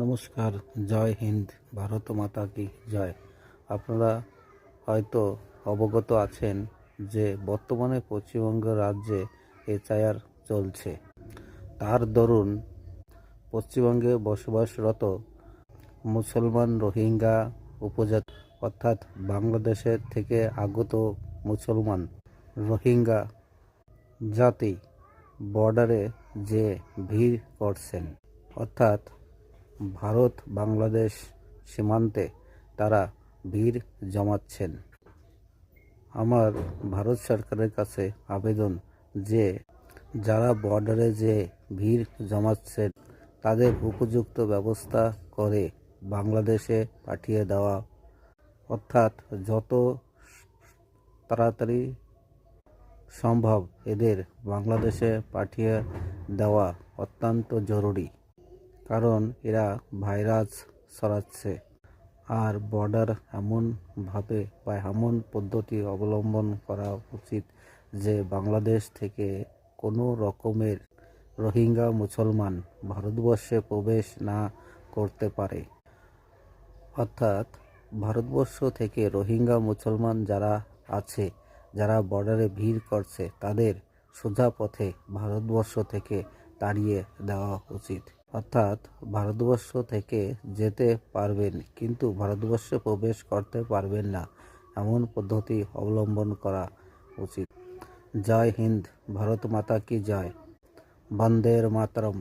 নমস্কার, জয় হিন্দ, ভারত মাতা কি জয়। আপনারা হয়তো অবগত আছেন যে বর্তমানে পশ্চিমবঙ্গ রাজ্যে এসআইআর চলছে। তার দরুন পশ্চিমবঙ্গে বসবাসরত মুসলমান রোহিঙ্গা উপজাতি অর্থাৎ বাংলাদেশের থেকে আগত মুসলমান রোহিঙ্গা জাতি বর্ডারে যে ভিড় করছেন, অর্থাৎ ভারত বাংলাদেশ সীমান্তে তারা ভিড় জমাচ্ছেন। আমার ভারত সরকারের কাছে আবেদন যে যারা বর্ডারে যে ভিড় জমাচ্ছেন তাদের উপযুক্ত ব্যবস্থা করে বাংলাদেশে পাঠিয়ে দেওয়া, অর্থাৎ যত তাড়াতাড়ি সম্ভব এদের বাংলাদেশে পাঠিয়ে দেওয়া অত্যন্ত জরুরি। কারণ এরা ভাইরাস ছড়াচ্ছে। আর বর্ডার এমনভাবে বা এমন পদ্ধতি অবলম্বন করা উচিত যে বাংলাদেশ থেকে কোনো রকমের রোহিঙ্গা মুসলমান ভারতবর্ষে প্রবেশ না করতে পারে। অর্থাৎ ভারতবর্ষ থেকে রোহিঙ্গা মুসলমান যারা আছে, যারা বর্ডারে ভিড় করছে, তাদের সোজা পথে ভারতবর্ষ থেকে তাড়িয়ে দেওয়া উচিত। অর্থাৎ ভারতবর্ষ থেকে যেতে পারবেন কিন্তু ভারতবর্ষে প্রবেশ করতে পারবেন না, এমন পদ্ধতি অবলম্বন করা উচিত। জয় হিন্দ, ভারত মাতা কি জয়, বন্দে মাতরম।